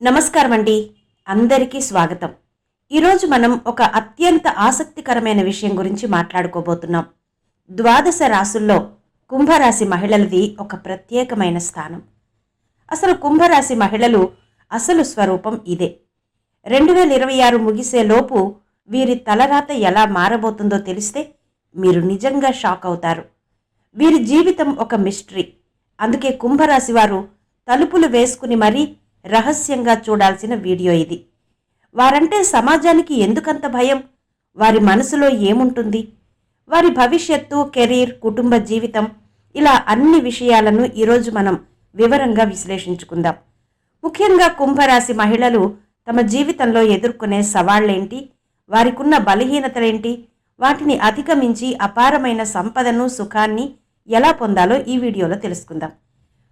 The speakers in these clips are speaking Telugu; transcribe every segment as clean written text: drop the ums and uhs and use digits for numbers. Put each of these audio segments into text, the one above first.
నమస్కారం అండి. అందరికీ స్వాగతం. ఈరోజు మనం ఒక అత్యంత ఆసక్తికరమైన విషయం గురించి మాట్లాడుకోబోతున్నాం. ద్వాదశ రాసుల్లో కుంభరాశి మహిళలది ఒక ప్రత్యేకమైన స్థానం. అసలు కుంభరాశి మహిళలు అసలు స్వరూపం ఇదే. 2026 ముగిసేలోపు వీరి తలరాత ఎలా మారబోతుందో తెలిస్తే మీరు నిజంగా షాక్ అవుతారు. వీరి జీవితం ఒక మిస్టరీ. అందుకే కుంభరాశి వారు తలుపులు వేసుకుని మరీ రహస్యంగా చూడాల్సిన వీడియో ఇది. వారంటే సమాజానికి ఎందుకంత భయం? వారి మనసులో ఏముంటుంది? వారి భవిష్యత్తు, కెరీర్, కుటుంబ జీవితం, ఇలా అన్ని విషయాలను ఈరోజు మనం వివరంగా విశ్లేషించుకుందాం. ముఖ్యంగా కుంభరాశి మహిళలు తమ జీవితంలో ఎదుర్కొనే సవాళ్లేంటి, వారికున్న బలహీనతలేంటి, వాటిని అధిగమించి అపారమైన సంపదను, సుఖాన్ని ఎలా పొందాలో ఈ వీడియోలో తెలుసుకుందాం.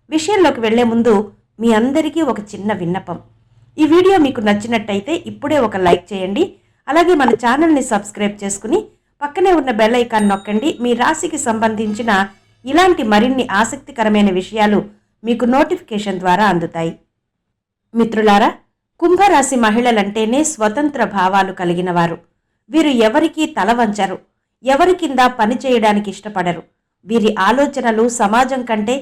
విషయంలోకి వెళ్లే ముందు మీ అందరికీ ఒక చిన్న విన్నపం. ఈ వీడియో మీకు నచ్చినట్టయితే ఇప్పుడే ఒక లైక్ చేయండి. అలాగే మన ఛానల్ని సబ్స్క్రైబ్ చేసుకుని పక్కనే ఉన్న బెల్ ఐకాన్ నొక్కండి. మీ రాశికి సంబంధించిన ఇలాంటి మరిన్ని ఆసక్తికరమైన విషయాలు మీకు నోటిఫికేషన్ ద్వారా అందుతాయి. మిత్రులారా, కుంభరాశి మహిళలంటేనే స్వతంత్ర భావాలు కలిగిన వారు. వీరు ఎవరికీ తల వంచరు, ఎవరి కింద పని చేయడానికి ఇష్టపడరు. వీరి ఆలోచనలు సమాజం కంటే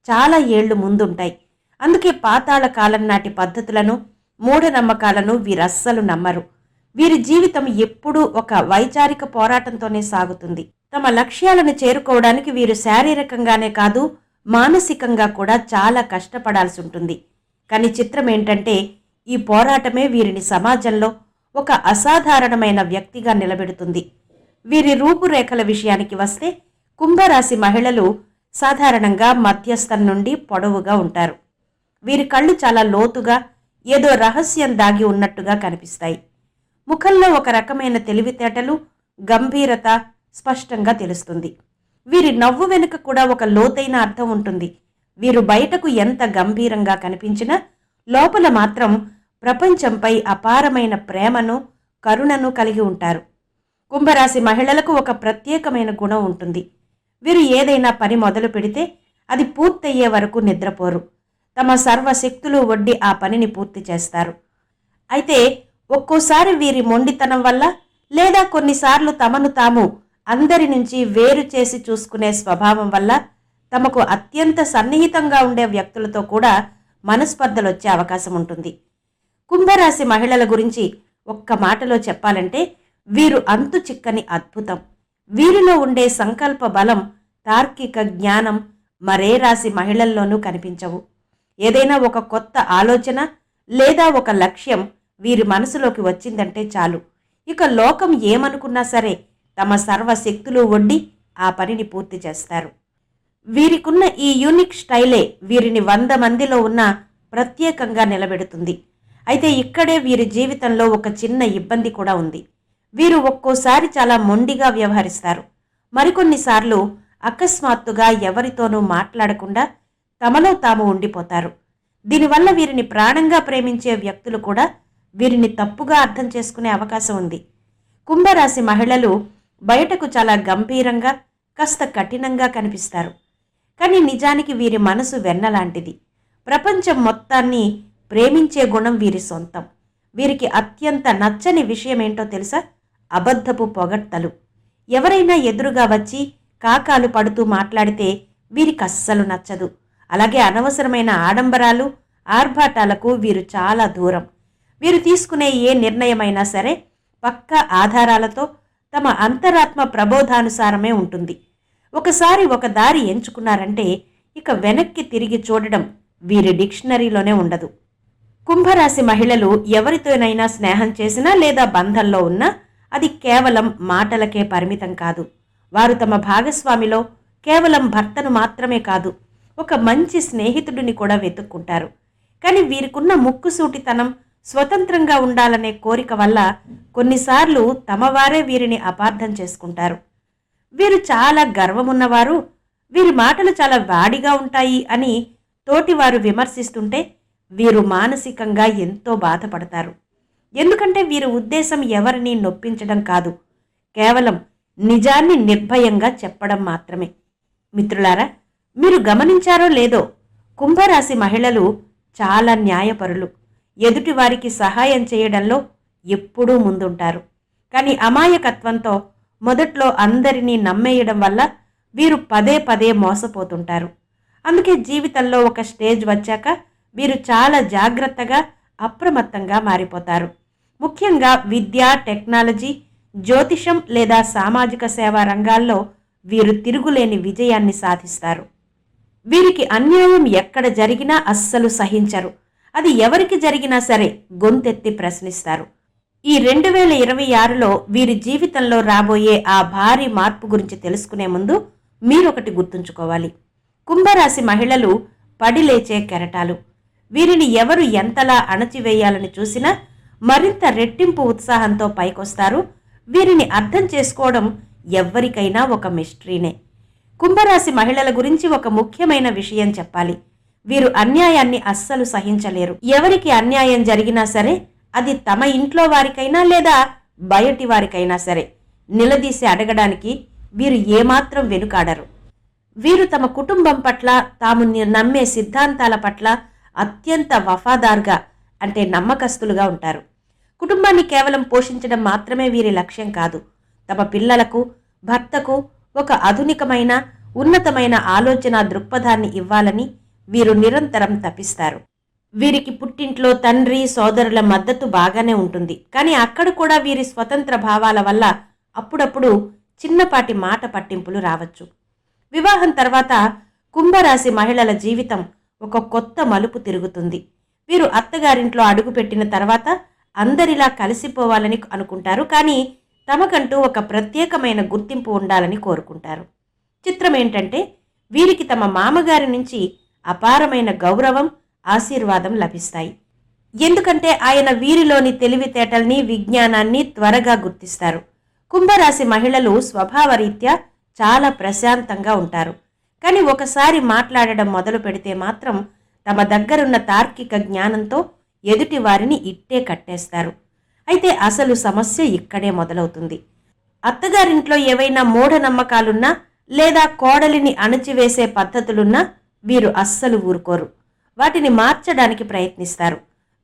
చాలా ఏళ్లు ముందుంటాయి. అందుకే పాతాళ కాలం నాటి పద్ధతులను, మూఢనమ్మకాలను వీరస్సలు నమ్మరు. వీరి జీవితం ఎప్పుడూ ఒక వైచారిక పోరాటంతోనే సాగుతుంది. తమ లక్ష్యాలను చేరుకోవడానికి వీరు శారీరకంగానే కాదు, మానసికంగా కూడా చాలా కష్టపడాల్సి ఉంటుంది. కానీ చిత్రం ఏంటంటే, ఈ పోరాటమే వీరిని సమాజంలో ఒక అసాధారణమైన వ్యక్తిగా నిలబెడుతుంది. వీరి రూపురేఖల విషయానికి వస్తే కుంభరాశి మహిళలు సాధారణంగా మధ్యస్థం నుండి పొడవుగా ఉంటారు. వీరి కళ్ళు చాలా లోతుగా, ఏదో రహస్యం దాగి ఉన్నట్టుగా కనిపిస్తాయి. ముఖంలో ఒక రకమైన తెలివితేటలు, గంభీరత స్పష్టంగా తెలుస్తుంది. వీరి నవ్వు వెనుక కూడా ఒక లోతైన అర్థం ఉంటుంది. వీరు బయటకు ఎంత గంభీరంగా కనిపించినా లోపల మాత్రం ప్రపంచంపై అపారమైన ప్రేమను, కరుణను కలిగి ఉంటారు. కుంభరాశి మహిళలకు ఒక ప్రత్యేకమైన గుణం ఉంటుంది. వీరు ఏదైనా పని మొదలు పెడితే అది పూర్తయ్యే వరకు నిద్రపోరు. తమ సర్వశక్తులు ఒడ్డి ఆ పనిని పూర్తి చేస్తారు. అయితే ఒక్కోసారి వీరి మొండితనం వల్ల, లేదా కొన్నిసార్లు తమను తాము అందరి నుంచి వేరు చేసి చూసుకునే స్వభావం వల్ల తమకు అత్యంత సన్నిహితంగా ఉండే వ్యక్తులతో కూడా మనస్పర్ధలు వచ్చే అవకాశం ఉంటుంది. కుంభరాశి మహిళల గురించి ఒక్క మాటలో చెప్పాలంటే వీరు అంతు చిక్కని అద్భుతం. వీరిలో ఉండే సంకల్ప బలం, తార్కిక జ్ఞానం మరే రాశి మహిళల్లోనూ కనిపించవు. ఏదైనా ఒక కొత్త ఆలోచన లేదా ఒక లక్ష్యం వీరి మనసులోకి వచ్చిందంటే చాలు, ఇక లోకం ఏమనుకున్నా సరే తమ సర్వశక్తులు ఒడ్డి ఆ పనిని పూర్తి చేస్తారు. వీరికున్న ఈ యూనిక్ స్టైలే వీరిని 100 మందిలో ఉన్న ప్రత్యేకంగా నిలబెడుతుంది. అయితే ఇక్కడే వీరి జీవితంలో ఒక చిన్న ఇబ్బంది కూడా ఉంది. వీరు ఒక్కోసారి చాలా మొండిగా వ్యవహరిస్తారు. మరికొన్నిసార్లు అకస్మాత్తుగా ఎవరితోనూ మాట్లాడకుండా తమలో తాము ఉండిపోతారు. దీనివల్ల వీరిని ప్రాణంగా ప్రేమించే వ్యక్తులు కూడా వీరిని తప్పుగా అర్థం చేసుకునే అవకాశం ఉంది. కుంభరాశి మహిళలు బయటకు చాలా గంభీరంగా, కాస్త కఠినంగా కనిపిస్తారు. కానీ నిజానికి వీరి మనసు వెన్నలాంటిది. ప్రపంచం మొత్తాన్ని ప్రేమించే గుణం వీరి సొంతం. వీరికి అత్యంత నచ్చని విషయం ఏంటో తెలుసా? అబద్ధపు పొగడ్తలు. ఎవరైనా ఎదురుగా వచ్చి కాకాలు పడుతూ మాట్లాడితే వీరికి అస్సలు నచ్చదు. అలాగే అనవసరమైన ఆడంబరాలు, ఆర్భాటాలకు వీరు చాలా దూరం. వీరు తీసుకునే ఏ నిర్ణయమైనా సరే పక్కా ఆధారాలతో, తమ అంతరాత్మ ప్రబోధానుసారమే ఉంటుంది. ఒకసారి ఒక దారి ఎంచుకున్నారంటే ఇక వెనక్కి తిరిగి చూడడం వీరి డిక్షనరీలోనే ఉండదు. కుంభరాశి మహిళలు ఎవరితోనైనా స్నేహం చేసినా లేదా బంధంలో ఉన్నా అది కేవలం మాటలకే పరిమితం కాదు. వారు తమ భాగస్వామిలో కేవలం భర్తను మాత్రమే కాదు, ఒక మంచి స్నేహితుడిని కూడా వెతుక్కుంటారు. కానీ వీరికున్న ముక్కుసూటితనం, స్వతంత్రంగా ఉండాలనే కోరిక వల్ల కొన్నిసార్లు తమ వారే వీరిని అపార్థం చేసుకుంటారు. వీరు చాలా గర్వమున్నవారు, వీరి మాటలు చాలా వాడిగా ఉంటాయి అని తోటివారు విమర్శిస్తుంటే వీరు మానసికంగా ఎంతో బాధపడతారు. ఎందుకంటే వీరి ఉద్దేశం ఎవరిని నొప్పించడం కాదు, కేవలం నిజాన్ని నిర్భయంగా చెప్పడం మాత్రమే. మిత్రులారా, మీరు గమనించారో లేదో, కుంభరాశి మహిళలు చాలా న్యాయపరులు. ఎదుటివారికి సహాయం చేయడంలో ఎప్పుడూ ముందుంటారు. కానీ అమాయకత్వంతో మొదట్లో అందరినీ నమ్మేయడం వల్ల వీరు పదే పదే మోసపోతుంటారు. అందుకే జీవితంలో ఒక స్టేజ్ వచ్చాక వీరు చాలా జాగ్రత్తగా, అప్రమత్తంగా మారిపోతారు. ముఖ్యంగా విద్య, టెక్నాలజీ, జ్యోతిషం లేదా సామాజిక సేవా రంగాల్లో వీరు తిరుగులేని విజయాన్ని సాధిస్తారు. వీరికి అన్యాయం ఎక్కడ జరిగినా అస్సలు సహించరు. అది ఎవరికి జరిగినా సరే గొంతెత్తి ప్రశ్నిస్తారు. ఈ 2026లో వీరి జీవితంలో రాబోయే ఆ భారీ మార్పు గురించి తెలుసుకునే ముందు మీరొకటి గుర్తుంచుకోవాలి. కుంభరాశి మహిళలు పడిలేచే కెరటాలు. వీరిని ఎవరు ఎంతలా అణచివేయాలని చూసినా మరింత రెట్టింపు ఉత్సాహంతో పైకొస్తారు. వీరిని అర్థం చేసుకోవడం ఎవ్వరికైనా ఒక మిస్టరీనే. కుంభరాశి మహిళల గురించి ఒక ముఖ్యమైన విషయం చెప్పాలి. వీరు అన్యాయాన్ని అస్సలు సహించలేరు. ఎవరికి అన్యాయం జరిగినా సరే, అది తమ ఇంట్లో వారికైనా లేదా బయటి వారికైనా సరే, నిలదీసి అడగడానికి వీరు ఏమాత్రం వెనుకాడరు. వీరు తమ కుటుంబం పట్ల, తాము నమ్మే సిద్ధాంతాల పట్ల అత్యంత వఫాదార్గా, అంటే నమ్మకస్తులుగా ఉంటారు. కుటుంబాన్ని కేవలం పోషించడం మాత్రమే వీరి లక్ష్యం కాదు. తమ పిల్లలకు, భర్తకు ఒక ఆధునికమైన, ఉన్నతమైన ఆలోచన దృక్పథాన్ని ఇవ్వాలని వీరు నిరంతరం తపిస్తారు. వీరికి పుట్టింట్లో తండ్రి, సోదరుల మద్దతు బాగానే ఉంటుంది. కానీ అక్కడ కూడా వీరి స్వతంత్ర భావాల వల్ల అప్పుడప్పుడు చిన్నపాటి మాట పట్టింపులు రావచ్చు. వివాహం తర్వాత కుంభరాశి మహిళల జీవితం ఒక కొత్త మలుపు తిరుగుతుంది. వీరు అత్తగారింట్లో అడుగుపెట్టిన తర్వాత అందరిలా కలిసిపోవాలని అనుకుంటారు. కానీ తమకంటూ ఒక ప్రత్యేకమైన గుర్తింపు ఉండాలని కోరుకుంటారు. చిత్రం ఏంటంటే, వీరికి తమ మామగారి నుంచి అపారమైన గౌరవం, ఆశీర్వాదం లభిస్తాయి. ఎందుకంటే ఆయన వీరిలోని తెలివితేటల్ని, విజ్ఞానాన్ని త్వరగా గుర్తిస్తారు. కుంభరాశి మహిళలు స్వభావరీత్యా చాలా ప్రశాంతంగా ఉంటారు. కానీ ఒకసారి మాట్లాడడం మొదలు పెడితే మాత్రం తమ దగ్గరున్న తార్కిక జ్ఞానంతో ఎదుటి వారిని ఇట్టే కట్టేస్తారు. అయితే అసలు సమస్య ఇక్కడే మొదలవుతుంది. అత్తగారింట్లో ఏవైనా మూఢనమ్మకాలున్నా లేదా కోడలిని అణచివేసే పద్ధతులున్నా వీరు అస్సలు ఊరుకోరు. వాటిని మార్చడానికి ప్రయత్నిస్తారు.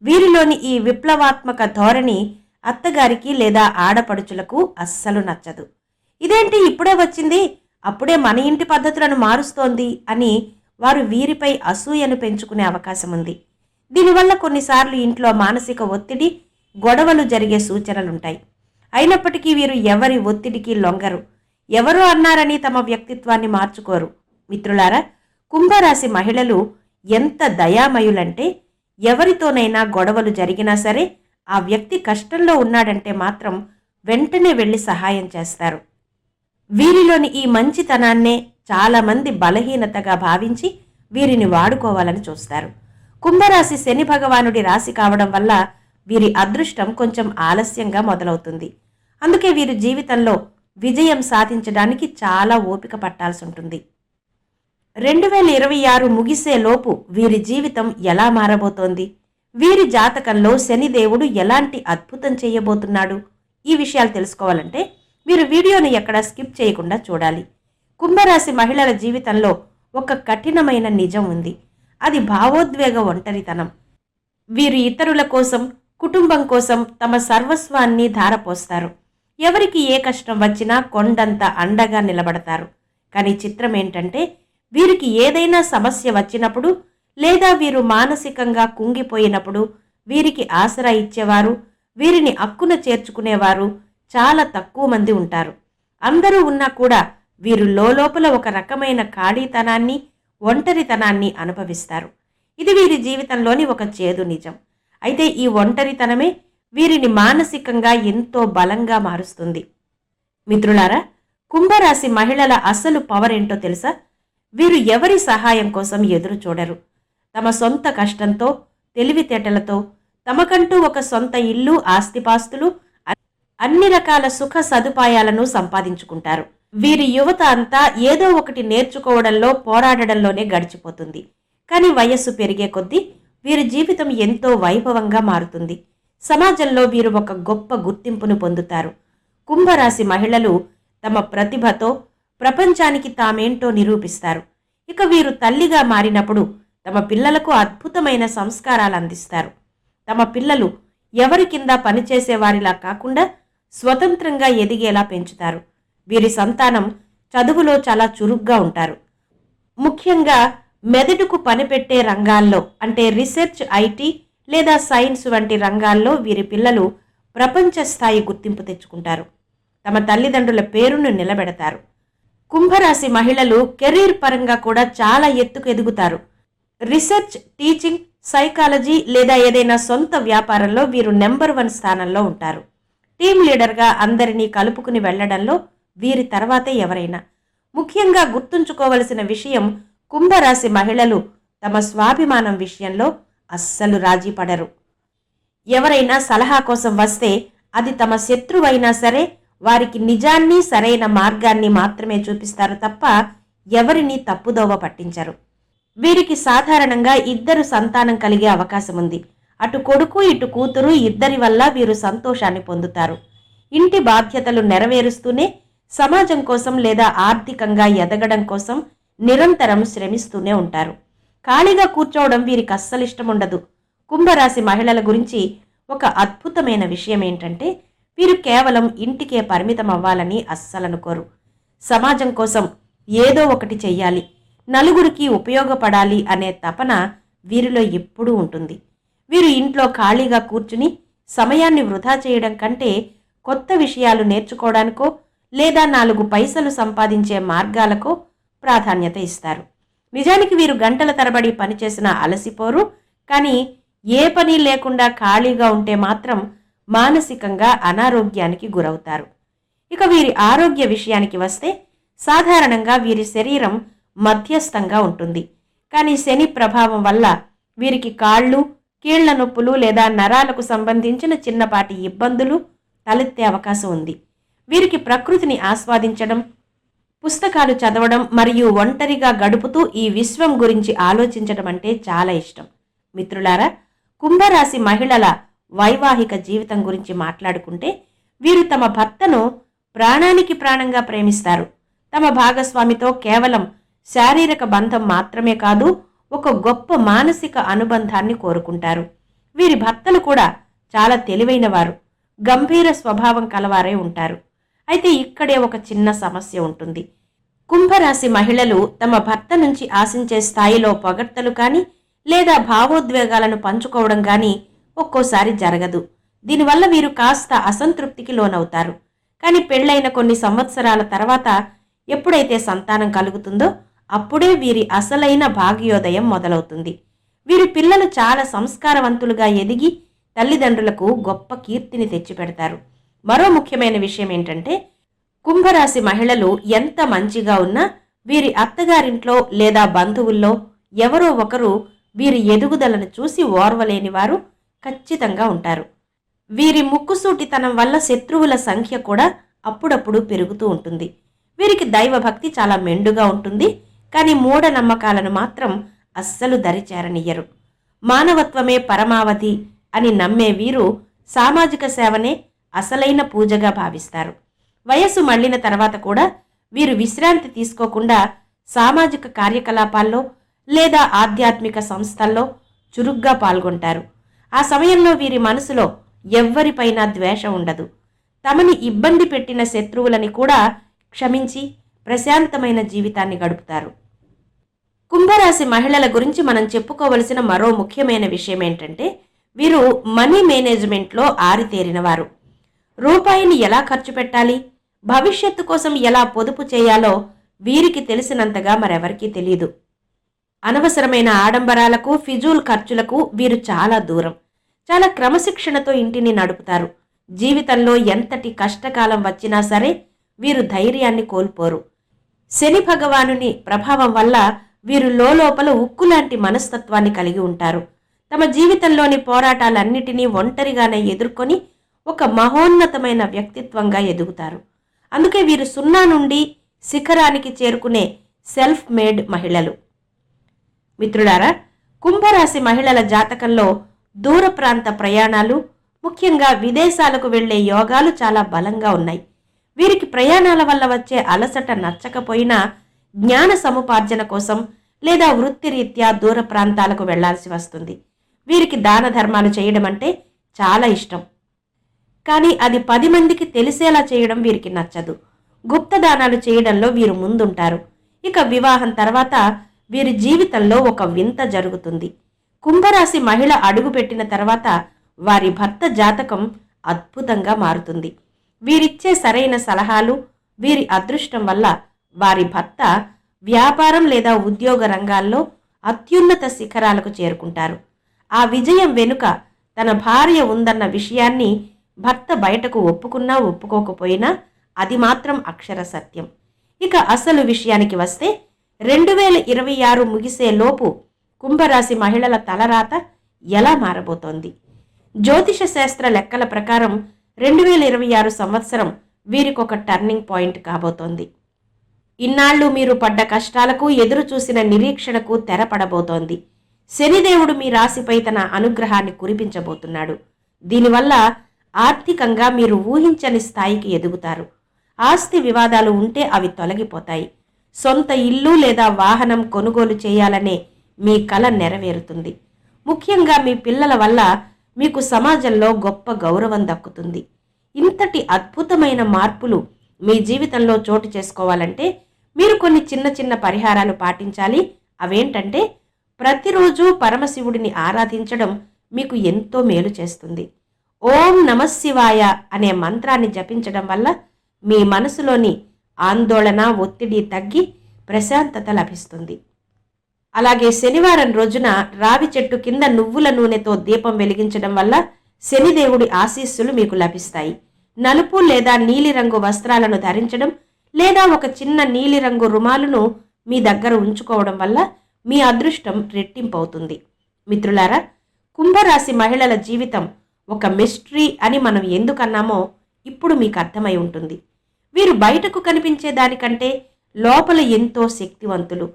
వీరిలోని ఈ విప్లవాత్మక ధోరణి అత్తగారికి లేదా ఆడపడుచులకు అస్సలు నచ్చదు. ఇదేంటి ఇప్పుడే వచ్చింది, అప్పుడే మన ఇంటి పద్ధతులను మారుస్తోంది అని వారు వీరిపై అసూయను పెంచుకునే అవకాశం ఉంది. దీనివల్ల కొన్నిసార్లు ఇంట్లో మానసిక ఒత్తిడి, గొడవలు జరిగే సూచనలుంటాయి. అయినప్పటికీ వీరు ఎవరి ఒత్తిడికి లొంగరు. ఎవరో అన్నారని తమ వ్యక్తిత్వాన్ని మార్చుకోరు. మిత్రులారా, కుంభరాశి మహిళలు ఎంత దయామయులంటే, ఎవరితోనైనా గొడవలు జరిగినా సరే ఆ వ్యక్తి కష్టంలో ఉన్నాడంటే మాత్రం వెంటనే వెళ్ళి సహాయం చేస్తారు. వీరిలోని ఈ మంచితనాన్నే చాలామంది బలహీనతగా భావించి వీరిని వాడుకోవాలని చూస్తారు. కుంభరాశి శని భగవానుడి రాశి కావడం వల్ల వీరి అదృష్టం కొంచెం ఆలస్యంగా మొదలవుతుంది. అందుకే వీరి జీవితంలో విజయం సాధించడానికి చాలా ఓపిక పట్టాల్సి ఉంటుంది. 2026 ముగిసేలోపు వీరి జీవితం ఎలా మారబోతోంది, వీరి జాతకంలో శనిదేవుడు ఎలాంటి అద్భుతం చేయబోతున్నాడు, ఈ విషయాలు తెలుసుకోవాలంటే మీరు వీడియోని ఎక్కడా స్కిప్ చేయకుండా చూడాలి. కుంభరాశి మహిళల జీవితంలో ఒక కఠినమైన నిజం ఉంది. అది భావోద్వేగ ఒంటరితనం. వీరు ఇతరుల కోసం, కుటుంబం కోసం తమ సర్వస్వాన్ని ధారపోస్తారు. ఎవరికి ఏ కష్టం వచ్చినా కొండంత అండగా నిలబడతారు. కానీ చిత్రం ఏంటంటే, వీరికి ఏదైనా సమస్య వచ్చినప్పుడు లేదా వీరు మానసికంగా కుంగిపోయినప్పుడు వీరికి ఆసరా ఇచ్చేవారు, వీరిని అక్కున చేర్చుకునేవారు చాలా తక్కువ మంది ఉంటారు. అందరూ ఉన్నా కూడా వీరు లోపల ఒక రకమైన ఖాళీతనాన్ని, ఒంటరితనాన్ని అనుభవిస్తారు. ఇది వీరి జీవితంలోని ఒక చేదు నిజం. అయితే ఈ ఒంటరితనమే వీరిని మానసికంగా ఎంతో బలంగా మారుస్తుంది. మిత్రులారా, కుంభరాశి మహిళల అసలు పవర్ ఏంటో తెలుసా? వీరు ఎవరి సహాయం కోసం ఎదురు చూడరు. తమ సొంత కష్టంతో, తెలివితేటలతో తమకంటూ ఒక సొంత ఇల్లు, ఆస్తిపాస్తులు, అన్ని రకాల సుఖ సదుపాయాలను సంపాదించుకుంటారు. వీరి యువత అంతా ఏదో ఒకటి నేర్చుకోవడంలో, పోరాడడంలోనే గడిచిపోతుంది. కానీ వయస్సు పెరిగే కొద్దీ వీరి జీవితం ఎంతో వైభవంగా మారుతుంది. సమాజంలో వీరు ఒక గొప్ప గుర్తింపును పొందుతారు. కుంభరాశి మహిళలు తమ ప్రతిభతో ప్రపంచానికి తామేంటో నిరూపిస్తారు. ఇక వీరు తల్లిగా మారినప్పుడు తమ పిల్లలకు అద్భుతమైన సంస్కారాలు అందిస్తారు. తమ పిల్లలు ఎవరి కింద పనిచేసే వారిలా కాకుండా స్వతంత్రంగా ఎదిగేలా పెంచుతారు. వీరి సంతానం చదువులో చాలా చురుగ్గా ఉంటారు. ముఖ్యంగా మెదడుకు పనిపెట్టే రంగాల్లో అంటే రీసెర్చ్, ఐటీ లేదా సైన్స్ వంటి రంగాల్లో వీరి పిల్లలు ప్రపంచ స్థాయి గుర్తింపు తెచ్చుకుంటారు. తమ తల్లిదండ్రుల పేరును నిలబెడతారు. కుంభరాశి మహిళలు కెరీర్ పరంగా కూడా చాలా ఎత్తుకు ఎదుగుతారు. రీసెర్చ్, టీచింగ్, సైకాలజీ లేదా ఏదైనా సొంత వ్యాపారంలో వీరు నెంబర్ 1 స్థానంలో ఉంటారు. టీం లీడర్గా అందరినీ కలుపుకుని వెళ్లడంలో వీరి తర్వాతే ఎవరైనా. ముఖ్యంగా గుర్తుంచుకోవలసిన విషయం, కుంభరాశి మహిళలు తమ స్వాభిమానం విషయంలో అస్సలు రాజీ పడరు. ఎవరైనా సలహా కోసం వస్తే అది తమ శత్రువైనా సరే వారికి నిజాన్ని, సరైన మార్గాన్ని మాత్రమే చూపిస్తారు తప్ప ఎవరిని తప్పుదోవ పట్టించరు. వీరికి సాధారణంగా 2 సంతానం కలిగే అవకాశం ఉంది. అటు కొడుకు, ఇటు కూతురు ఇద్దరి వల్ల వీరు సంతోషాన్ని పొందుతారు. ఇంటి బాధ్యతలు నెరవేరుస్తూనే సమాజం కోసం లేదా ఆర్థికంగా ఎదగడం కోసం నిరంతరం శ్రమిస్తూనే ఉంటారు. ఖాళీగా కూర్చోవడం వీరికి అస్సలు ఇష్టం ఉండదు. కుంభరాశి మహిళల గురించి ఒక అద్భుతమైన విషయం ఏంటంటే, వీరు కేవలం ఇంటికే పరిమితం అవ్వాలని అస్సలనుకోరు. సమాజం కోసం ఏదో ఒకటి చెయ్యాలి, నలుగురికి ఉపయోగపడాలి అనే తపన వీరిలో ఎప్పుడూ ఉంటుంది. వీరు ఇంట్లో ఖాళీగా కూర్చుని సమయాన్ని వృధా చేయడం కంటే కొత్త విషయాలు నేర్చుకోవడానికో లేదా 4 పైసలు సంపాదించే మార్గాలకో ప్రాధాన్యత ఇస్తారు. నిజానికి వీరు గంటల తరబడి పనిచేసినా అలసిపోరు. కానీ ఏ పని లేకుండా ఖాళీగా ఉంటే మాత్రం మానసికంగా అనారోగ్యానికి గురవుతారు. ఇక వీరి ఆరోగ్య విషయానికి వస్తే, సాధారణంగా వీరి శరీరం మధ్యస్థంగా ఉంటుంది. కానీ శని ప్రభావం వల్ల వీరికి కాళ్ళు, కీళ్ల నొప్పులు లేదా నరాలకు సంబంధించిన చిన్నపాటి ఇబ్బందులు తలెత్తే అవకాశం ఉంది. వీరికి ప్రకృతిని ఆస్వాదించడం, పుస్తకాలు చదవడం మరియు ఒంటరిగా గడుపుతూ ఈ విశ్వం గురించి ఆలోచించడం అంటే చాలా ఇష్టం. మిత్రులారా, కుంభరాశి మహిళల వైవాహిక జీవితం గురించి మాట్లాడుకుంటే, వీరు తమ భర్తను ప్రాణానికి ప్రాణంగా ప్రేమిస్తారు. తమ భాగస్వామితో కేవలం శారీరక బంధం మాత్రమే కాదు, ఒక గొప్ప మానసిక అనుబంధాన్ని కోరుకుంటారు. వీరి భర్తలు కూడా చాలా తెలివైన వారు, గంభీర స్వభావం కలవారే ఉంటారు. అయితే ఇక్కడే ఒక చిన్న సమస్య ఉంటుంది. కుంభరాశి మహిళలు తమ భర్త నుంచి ఆశించే స్థాయిలో పొగడ్తలు కానీ లేదా భావోద్వేగాలను పంచుకోవడం కానీ ఒక్కోసారి జరగదు. దీనివల్ల వీరు కాస్త అసంతృప్తికి లోనవుతారు. కానీ పెళ్లైన కొన్ని సంవత్సరాల తర్వాత ఎప్పుడైతే సంతానం కలుగుతుందో అప్పుడే వీరి అసలైన భాగ్యోదయం మొదలవుతుంది. వీరి పిల్లలు చాలా సంస్కారవంతులుగా ఎదిగి తల్లిదండ్రులకు గొప్ప కీర్తిని తెచ్చిపెడతారు. మరో ముఖ్యమైన విషయం ఏంటంటే, కుంభరాశి మహిళలు ఎంత మంచిగా ఉన్నా వీరి అత్తగారింట్లో లేదా బంధువుల్లో ఎవరో ఒకరు వీరి ఎదుగుదలను చూసి ఓర్వలేని వారు ఖచ్చితంగా ఉంటారు. వీరి ముక్కుసూటితనం వల్ల శత్రువుల సంఖ్య కూడా అప్పుడప్పుడు పెరుగుతూ ఉంటుంది. వీరికి దైవభక్తి చాలా మెండుగా ఉంటుంది. కానీ మూఢనమ్మకాలను మాత్రం అస్సలు దరిచేరనియ్యరు. మానవత్వమే పరమావధి అని నమ్మే వీరు సామాజిక సేవనే అసలైన పూజగా భావిస్తారు. వయస్సు మళ్లిన తర్వాత కూడా వీరు విశ్రాంతి తీసుకోకుండా సామాజిక కార్యకలాపాల్లో లేదా ఆధ్యాత్మిక సంస్థల్లో చురుగ్గా పాల్గొంటారు. ఆ సమయంలో వీరి మనసులో ఎవ్వరిపైనా ద్వేషం ఉండదు. తమని ఇబ్బంది పెట్టిన శత్రువులని కూడా క్షమించి ప్రశాంతమైన జీవితాన్ని గడుపుతారు. కుంభరాశి మహిళల గురించి మనం చెప్పుకోవలసిన మరో ముఖ్యమైన విషయం ఏంటంటే, వీరు మనీ మేనేజ్మెంట్లో ఆరితేరినవారు. రూపాయిని ఎలా ఖర్చు పెట్టాలి, భవిష్యత్తు కోసం ఎలా పొదుపు చేయాలో వీరికి తెలిసినంతగా మరెవరికీ తెలియదు. అనవసరమైన ఆడంబరాలకు, ఫిజూల్ ఖర్చులకు వీరు చాలా దూరం. చాలా క్రమశిక్షణతో ఇంటిని నడుపుతారు. జీవితంలో ఎంతటి కష్టకాలం వచ్చినా సరే వీరు ధైర్యాన్ని కోల్పోరు. శని భగవానుని ప్రభావం వల్ల వీరు లోపల ఉక్కులాంటి మనస్తత్వాన్ని కలిగి ఉంటారు. తమ జీవితంలోని పోరాటాలన్నిటినీ ఒంటరిగానే ఎదుర్కొని ఒక మహోన్నతమైన వ్యక్తిత్వంగా ఎదుగుతారు. అందుకే వీరు 0 నుండి శిఖరానికి చేరుకునే సెల్ఫ్ మేడ్ మహిళలు. మిత్రులారా, కుంభరాశి మహిళల జాతకంలో దూర ప్రాంత ప్రయాణాలు, ముఖ్యంగా విదేశాలకు వెళ్లే యోగాలు చాలా బలంగా ఉన్నాయి. వీరికి ప్రయాణాల వల్ల వచ్చే అలసట నచ్చకపోయినా జ్ఞాన సముపార్జన కోసం లేదా వృత్తిరీత్యా దూర ప్రాంతాలకు వెళ్లాల్సి వస్తుంది. వీరికి దాన ధర్మాలు చేయడం అంటే చాలా ఇష్టం. కానీ అది 10 మందికి తెలిసేలా చేయడం వీరికి నచ్చదు. గుప్తదానాలు చేయడంలో వీరు ముందుంటారు. ఇక వివాహం తర్వాత వీరి జీవితంలో ఒక వింత జరుగుతుంది. కుంభరాశి మహిళ అడుగుపెట్టిన తర్వాత వారి భర్త జాతకం అద్భుతంగా మారుతుంది. వీరిచ్చే సరైన సలహాలు, వీరి అదృష్టం వల్ల వారి భర్త వ్యాపారం లేదా ఉద్యోగ రంగాల్లో అత్యున్నత శిఖరాలకు చేరుకుంటారు. ఆ విజయం వెనుక తన భార్య ఉందన్న విషయాన్ని భర్త బయటకు ఒప్పుకున్నా ఒప్పుకోకపోయినా అది మాత్రం అక్షర సత్యం. ఇక అసలు విషయానికి వస్తే 2026 ముగిసే లోపు కుంభరాశి మహిళల తలరాత ఎలా మారబోతోంది? జ్యోతిష శాస్త్ర లెక్కల ప్రకారం 2026 సంవత్సరం వీరికొక టర్నింగ్ పాయింట్ కాబోతోంది. ఇన్నాళ్లు మీరు పడ్డ కష్టాలకు, ఎదురు చూసిన నిరీక్షణకు తెరపడబోతోంది. శనిదేవుడు మీ రాశిపై తన అనుగ్రహాన్ని కురిపించబోతున్నాడు. దీనివల్ల ఆర్థికంగా మీరు ఊహించని స్థాయికి ఎదుగుతారు. ఆస్తి వివాదాలు ఉంటే అవి తొలగిపోతాయి. సొంత ఇల్లు లేదా వాహనం కొనుగోలు చేయాలనే మీ కల నెరవేరుతుంది. ముఖ్యంగా మీ పిల్లల వల్ల మీకు సమాజంలో గొప్ప గౌరవం దక్కుతుంది. ఇంతటి అద్భుతమైన మార్పులు మీ జీవితంలో చోటు చేసుకోవాలంటే మీరు కొన్ని చిన్న చిన్న పరిహారాలు పాటించాలి. అవేంటంటే, ప్రతిరోజు పరమశివుడిని ఆరాధించడం మీకు ఎంతో మేలు చేస్తుంది. ఓం నమఃశివాయ అనే మంత్రాన్ని జపించడం వల్ల మీ మనసులోని ఆందోళన, ఒత్తిడి తగ్గి ప్రశాంతత లభిస్తుంది. అలాగే శనివారం రోజున రావి చెట్టు కింద నువ్వుల నూనెతో దీపం వెలిగించడం వల్ల శనిదేవుడి ఆశీస్సులు మీకు లభిస్తాయి. నలుపు లేదా నీలిరంగు వస్త్రాలను ధరించడం లేదా ఒక చిన్న నీలిరంగు రుమాలును మీ దగ్గర ఉంచుకోవడం వల్ల మీ అదృష్టం రెట్టింపవుతుంది. మిత్రులారా, కుంభరాశి మహిళల జీవితం ఒక మిస్టరీ అని మనం ఎందుకన్నామో ఇప్పుడు మీకు అర్థమై ఉంటుంది. వీరు బయటకు కనిపించే దానికంటే లోపల ఎంతో శక్తివంతులు.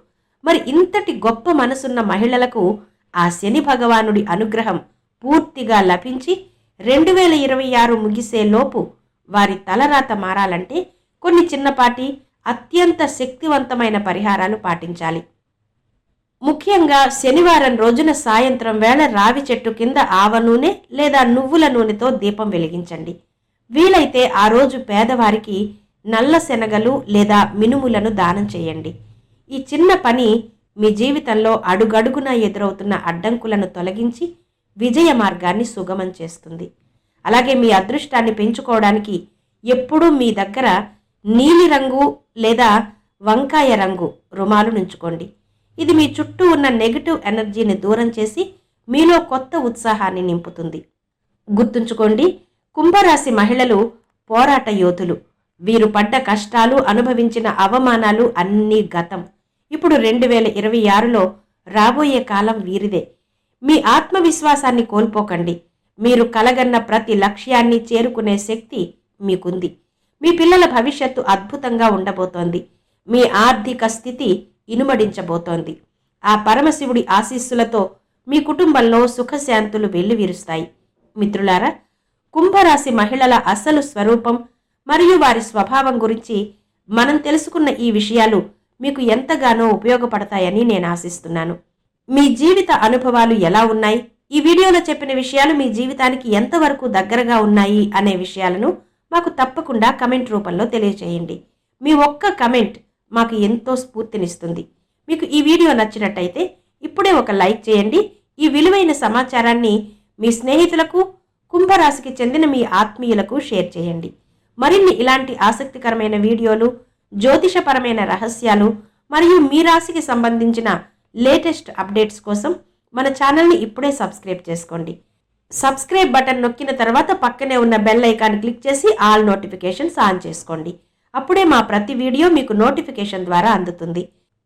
మరి ఇంతటి గొప్ప మనసున్న మహిళలకు ఆ శని భగవానుడి అనుగ్రహం పూర్తిగా లభించి 2026 ముగిసే లోపు వారి తలరాత మారాలంటే కొన్ని చిన్నపాటి అత్యంత శక్తివంతమైన పరిహారాలు పాటించాలి. ముఖ్యంగా శనివారం రోజున సాయంత్రం వేళ రావి చెట్టు కింద ఆవ నూనె లేదా నువ్వుల నూనెతో దీపం వెలిగించండి. వీలైతే ఆ రోజు పేదవారికి నల్ల శనగలు లేదా మినుములను దానం చేయండి. ఈ చిన్న పని మీ జీవితంలో అడుగడుగునా ఎదురవుతున్న అడ్డంకులను తొలగించి విజయ మార్గాన్ని సుగమం చేస్తుంది. అలాగే మీ అదృష్టాన్ని పెంచుకోవడానికి ఎప్పుడూ మీ దగ్గర నీలిరంగు లేదా వంకాయ రంగు రుమాలు నుంచుకోండి. ఇది మీ చుట్టూ ఉన్న నెగటివ్ ఎనర్జీని దూరం చేసి మీలో కొత్త ఉత్సాహాన్ని నింపుతుంది. గుర్తుంచుకోండి, కుంభరాశి మహిళలు పోరాట యోధులు. వీరు పడ్డ కష్టాలు, అనుభవించిన అవమానాలు అన్నీ గతం. ఇప్పుడు 2026లో రాబోయే కాలం వీరిదే. మీ ఆత్మవిశ్వాసాన్ని కోల్పోకండి. మీరు కలగన్న ప్రతి లక్ష్యాన్ని చేరుకునే శక్తి మీకుంది. మీ పిల్లల భవిష్యత్తు అద్భుతంగా ఉండబోతోంది. మీ ఆర్థిక స్థితి ఇనుమడించబోతోంది. ఆ పరమశివుడి ఆశీస్సులతో మీ కుటుంబంలో సుఖశాంతులు వెల్లివిరుస్తాయి. మిత్రులారా, కుంభరాశి మహిళల అసలు స్వరూపం మరియు వారి స్వభావం గురించి మనం తెలుసుకున్న ఈ విషయాలు మీకు ఎంతగానో ఉపయోగపడతాయని నేను ఆశిస్తున్నాను. మీ జీవిత అనుభవాలు ఎలా ఉన్నాయి? ఈ వీడియోలో చెప్పిన విషయాలు మీ జీవితానికి ఎంతవరకు దగ్గరగా ఉన్నాయి అనే విషయాలను మాకు తప్పకుండా కమెంట్ రూపంలో తెలియజేయండి. మీ ఒక్క కమెంట్ మాకు ఎంతో స్ఫూర్తినిస్తుంది. మీకు ఈ వీడియో నచ్చినట్టయితే ఇప్పుడే ఒక లైక్ చేయండి. ఈ విలువైన సమాచారాన్ని మీ స్నేహితులకు, కుంభరాశికి చెందిన మీ ఆత్మీయులకు షేర్ చేయండి. మరిన్ని ఇలాంటి ఆసక్తికరమైన వీడియోలు, జ్యోతిషపరమైన రహస్యాలు మరియు మీ రాశికి సంబంధించిన లేటెస్ట్ అప్డేట్స్ కోసం మన ఛానల్ని ఇప్పుడే సబ్స్క్రైబ్ చేసుకోండి. సబ్స్క్రైబ్ బటన్ నొక్కిన తర్వాత పక్కనే ఉన్న బెల్ ఐకాన్ క్లిక్ చేసి ఆల్ నోటిఫికేషన్స్ ఆన్ చేసుకోండి. అప్పుడే మా ప్రతి వీడియో మీకు నోటిఫికేషన్ ద్వారా అందుతుంది.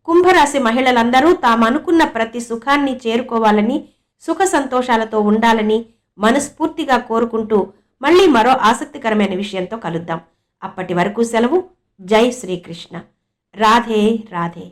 కుంభరాశి మహిళలందరూ తాము అనుకున్న ప్రతి సుఖాన్ని చేరుకోవాలని, సుఖ సంతోషాలతో ఉండాలని మనస్ఫూర్తిగా కోరుకుంటూ మళ్ళీ మరో ఆసక్తికరమైన విషయంతో కలుద్దాం. అప్పటి వరకు సెలవు. జై శ్రీకృష్ణ. రాధే రాధే.